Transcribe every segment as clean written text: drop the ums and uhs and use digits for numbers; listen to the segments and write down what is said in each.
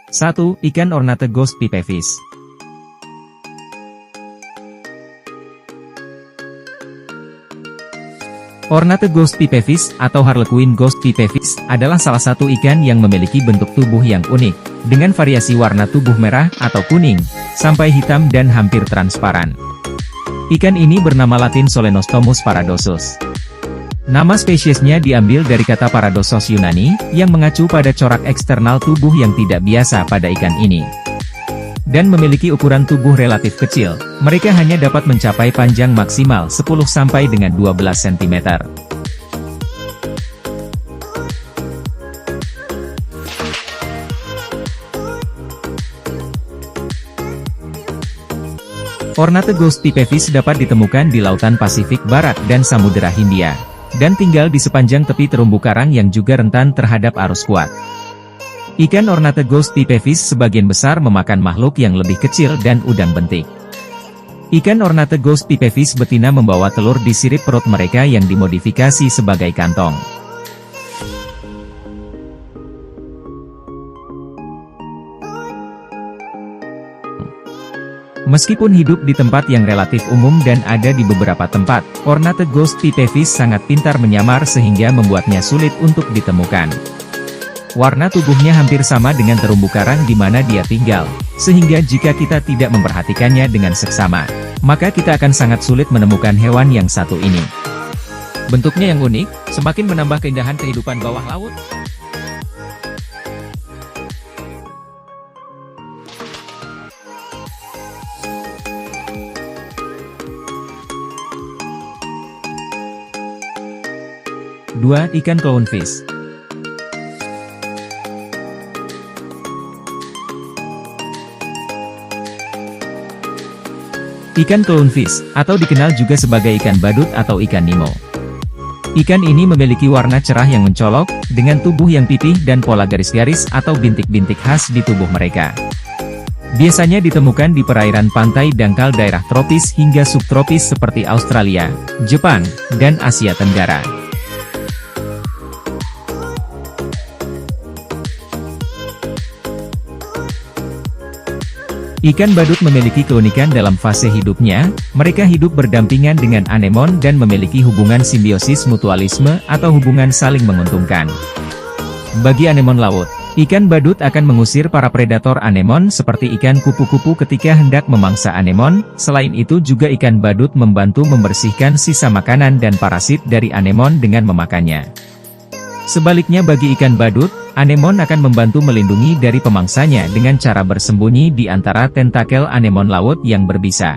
1. Ikan ornate ghost pipefish. Ornate ghost pipefish atau Harlequin ghost pipefish adalah salah satu ikan yang memiliki bentuk tubuh yang unik, dengan variasi warna tubuh merah atau kuning, sampai hitam dan hampir transparan. Ikan ini bernama latin Solenostomus paradosus. Nama spesiesnya diambil dari kata paradosos Yunani, yang mengacu pada corak eksternal tubuh yang tidak biasa pada ikan ini. Dan memiliki ukuran tubuh relatif kecil, mereka hanya dapat mencapai panjang maksimal 10 sampai dengan 12 cm. Ornate ghost pipefish dapat ditemukan di Lautan Pasifik Barat dan Samudera Hindia, dan tinggal di sepanjang tepi terumbu karang yang juga rentan terhadap arus kuat. Ikan ornate ghost pipefish sebagian besar memakan makhluk yang lebih kecil dan udang bentik. Ikan ornate ghost pipefish betina membawa telur di sirip perut mereka yang dimodifikasi sebagai kantong. Meskipun hidup di tempat yang relatif umum dan ada di beberapa tempat, ornate ghost pipefish sangat pintar menyamar sehingga membuatnya sulit untuk ditemukan. Warna tubuhnya hampir sama dengan terumbu karang di mana dia tinggal, sehingga jika kita tidak memperhatikannya dengan seksama, maka kita akan sangat sulit menemukan hewan yang satu ini. Bentuknya yang unik, semakin menambah keindahan kehidupan bawah laut. Dua. Ikan clownfish. Ikan clownfish, atau dikenal juga sebagai ikan badut atau ikan Nemo. Ikan ini memiliki warna cerah yang mencolok, dengan tubuh yang pipih dan pola garis-garis atau bintik-bintik khas di tubuh mereka. Biasanya ditemukan di perairan pantai dangkal daerah tropis hingga subtropis seperti Australia, Jepang, dan Asia Tenggara. Ikan badut memiliki keunikan dalam fase hidupnya, mereka hidup berdampingan dengan anemon dan memiliki hubungan simbiosis mutualisme atau hubungan saling menguntungkan. Bagi anemon laut, ikan badut akan mengusir para predator anemon seperti ikan kupu-kupu ketika hendak memangsa anemon. Selain itu juga ikan badut membantu membersihkan sisa makanan dan parasit dari anemon dengan memakannya. Sebaliknya bagi ikan badut, anemon akan membantu melindungi dari pemangsanya dengan cara bersembunyi di antara tentakel anemon laut yang berbisa.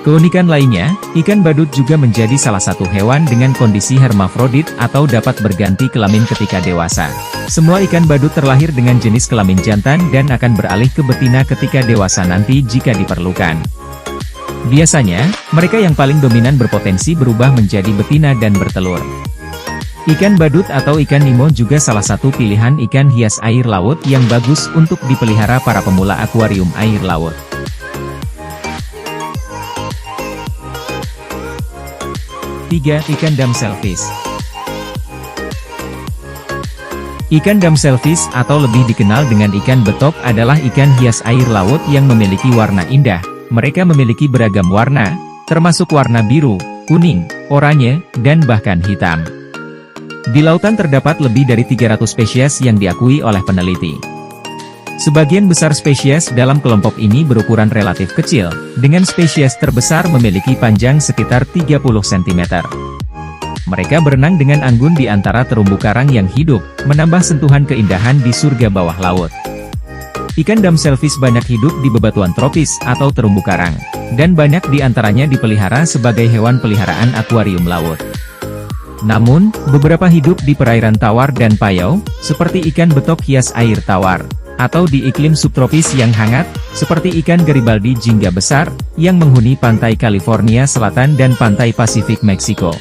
Keunikan lainnya, ikan badut juga menjadi salah satu hewan dengan kondisi hermafrodit atau dapat berganti kelamin ketika dewasa. Semua ikan badut terlahir dengan jenis kelamin jantan dan akan beralih ke betina ketika dewasa nanti jika diperlukan. Biasanya, mereka yang paling dominan berpotensi berubah menjadi betina dan bertelur. Ikan badut atau ikan Nemo juga salah satu pilihan ikan hias air laut yang bagus untuk dipelihara para pemula akuarium air laut. Tiga. Ikan damselfish. Ikan damselfish atau lebih dikenal dengan ikan betok adalah ikan hias air laut yang memiliki warna indah. Mereka memiliki beragam warna, termasuk warna biru, kuning, oranye, dan bahkan hitam. Di lautan terdapat lebih dari 300 spesies yang diakui oleh peneliti. Sebagian besar spesies dalam kelompok ini berukuran relatif kecil, dengan spesies terbesar memiliki panjang sekitar 30 cm. Mereka berenang dengan anggun di antara terumbu karang yang hidup, menambah sentuhan keindahan di surga bawah laut. Ikan damselfish banyak hidup di bebatuan tropis atau terumbu karang, dan banyak di antaranya dipelihara sebagai hewan peliharaan akuarium laut. Namun, beberapa hidup di perairan tawar dan payau, seperti ikan betok hias air tawar, atau di iklim subtropis yang hangat, seperti ikan Garibaldi jingga besar, yang menghuni pantai California Selatan dan pantai Pasifik Meksiko.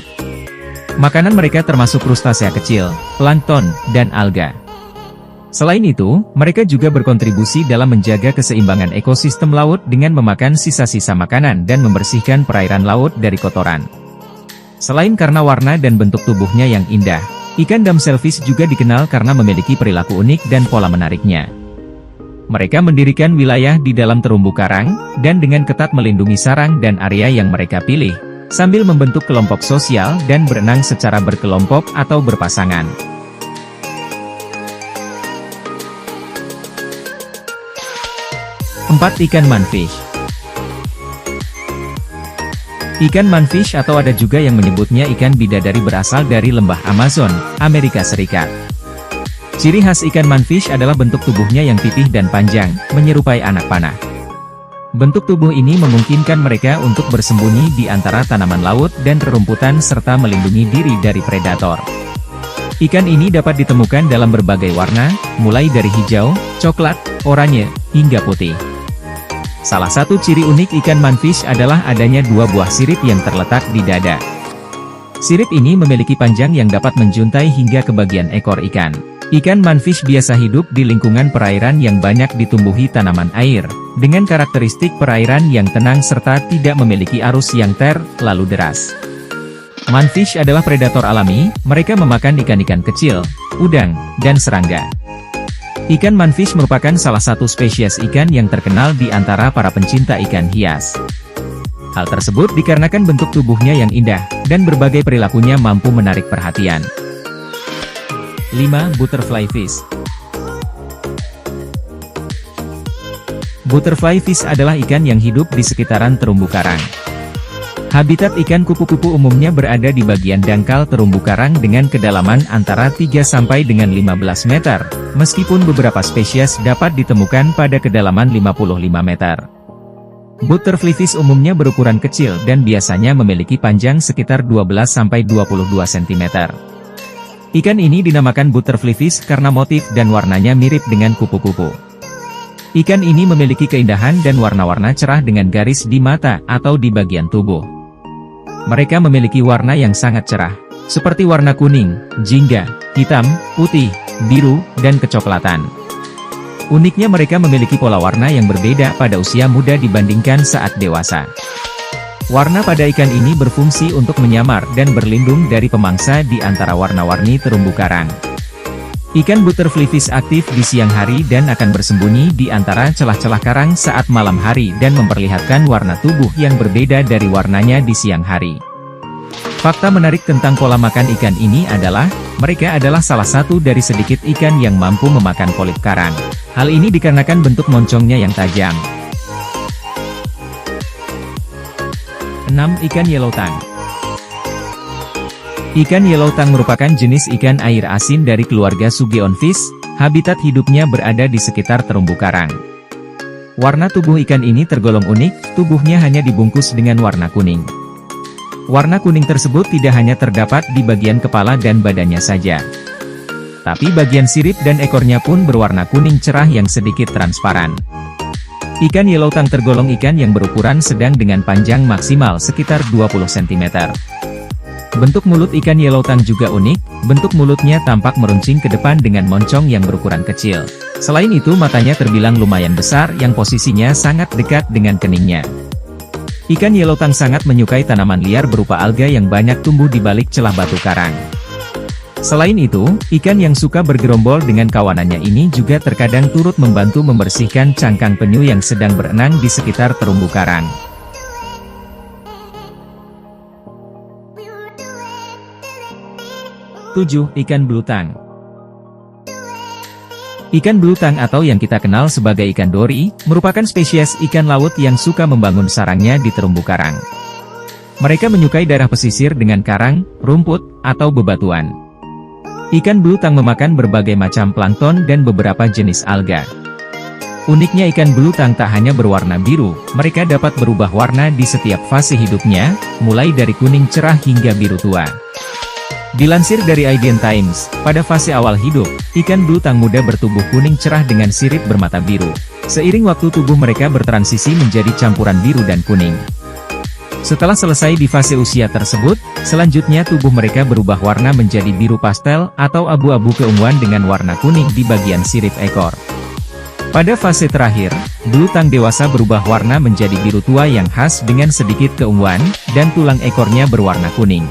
Makanan mereka termasuk krustasea kecil, plankton, dan alga. Selain itu, mereka juga berkontribusi dalam menjaga keseimbangan ekosistem laut dengan memakan sisa-sisa makanan dan membersihkan perairan laut dari kotoran. Selain karena warna dan bentuk tubuhnya yang indah, ikan damselfish juga dikenal karena memiliki perilaku unik dan pola menariknya. Mereka mendirikan wilayah di dalam terumbu karang, dan dengan ketat melindungi sarang dan area yang mereka pilih, sambil membentuk kelompok sosial dan berenang secara berkelompok atau berpasangan. Empat. Ikan manfish. Ikan manfish atau ada juga yang menyebutnya ikan bidadari berasal dari lembah Amazon, Amerika Serikat. Ciri khas ikan manfish adalah bentuk tubuhnya yang pipih dan panjang, menyerupai anak panah. Bentuk tubuh ini memungkinkan mereka untuk bersembunyi di antara tanaman laut dan rerumputan serta melindungi diri dari predator. Ikan ini dapat ditemukan dalam berbagai warna, mulai dari hijau, coklat, oranye, hingga putih. Salah satu ciri unik ikan manfish adalah adanya dua buah sirip yang terletak di dada. Sirip ini memiliki panjang yang dapat menjuntai hingga ke bagian ekor ikan. Ikan manfish biasa hidup di lingkungan perairan yang banyak ditumbuhi tanaman air, dengan karakteristik perairan yang tenang serta tidak memiliki arus yang terlalu deras. Manfish adalah predator alami, mereka memakan ikan-ikan kecil, udang, dan serangga. Ikan manfish merupakan salah satu spesies ikan yang terkenal di antara para pencinta ikan hias. Hal tersebut dikarenakan bentuk tubuhnya yang indah, dan berbagai perilakunya mampu menarik perhatian. 5. Butterfly fish. Butterfly fish adalah ikan yang hidup di sekitaran terumbu karang. Habitat ikan kupu-kupu umumnya berada di bagian dangkal terumbu karang dengan kedalaman antara 3 sampai dengan 15 meter, meskipun beberapa spesies dapat ditemukan pada kedalaman 55 meter. Butterfly fish umumnya berukuran kecil dan biasanya memiliki panjang sekitar 12 sampai 22 cm. Ikan ini dinamakan butterfly fish karena motif dan warnanya mirip dengan kupu-kupu. Ikan ini memiliki keindahan dan warna-warna cerah dengan garis di mata atau di bagian tubuh. Mereka memiliki warna yang sangat cerah, seperti warna kuning, jingga, hitam, putih, biru, dan kecoklatan. Uniknya mereka memiliki pola warna yang berbeda pada usia muda dibandingkan saat dewasa. Warna pada ikan ini berfungsi untuk menyamar dan berlindung dari pemangsa di antara warna-warni terumbu karang. Ikan butterfly fish aktif di siang hari dan akan bersembunyi di antara celah-celah karang saat malam hari dan memperlihatkan warna tubuh yang berbeda dari warnanya di siang hari. Fakta menarik tentang pola makan ikan ini adalah, mereka adalah salah satu dari sedikit ikan yang mampu memakan polip karang. Hal ini dikarenakan bentuk moncongnya yang tajam. 6. Ikan yellow tang. Ikan yellow tang merupakan jenis ikan air asin dari keluarga Sugeonfish, habitat hidupnya berada di sekitar terumbu karang. Warna tubuh ikan ini tergolong unik, tubuhnya hanya dibungkus dengan warna kuning. Warna kuning tersebut tidak hanya terdapat di bagian kepala dan badannya saja, tapi bagian sirip dan ekornya pun berwarna kuning cerah yang sedikit transparan. Ikan yellow tang tergolong ikan yang berukuran sedang dengan panjang maksimal sekitar 20 cm. Bentuk mulut ikan yellow tang juga unik, bentuk mulutnya tampak meruncing ke depan dengan moncong yang berukuran kecil. Selain itu matanya terbilang lumayan besar yang posisinya sangat dekat dengan keningnya. Ikan yellow tang sangat menyukai tanaman liar berupa alga yang banyak tumbuh di balik celah batu karang. Selain itu, ikan yang suka bergerombol dengan kawanannya ini juga terkadang turut membantu membersihkan cangkang penyu yang sedang berenang di sekitar terumbu karang. 7. Ikan blutang. Ikan blutang atau yang kita kenal sebagai ikan dori, merupakan spesies ikan laut yang suka membangun sarangnya di terumbu karang. Mereka menyukai daerah pesisir dengan karang, rumput, atau bebatuan. Ikan blutang memakan berbagai macam plankton dan beberapa jenis alga. Uniknya ikan blutang tak hanya berwarna biru, mereka dapat berubah warna di setiap fase hidupnya, mulai dari kuning cerah hingga biru tua. Dilansir dari IDN Times, pada fase awal hidup, ikan blutang muda bertubuh kuning cerah dengan sirip bermata biru. Seiring waktu tubuh mereka bertransisi menjadi campuran biru dan kuning. Setelah selesai di fase usia tersebut, selanjutnya tubuh mereka berubah warna menjadi biru pastel atau abu-abu keunguan dengan warna kuning di bagian sirip ekor. Pada fase terakhir, blutang dewasa berubah warna menjadi biru tua yang khas dengan sedikit keunguan, dan tulang ekornya berwarna kuning.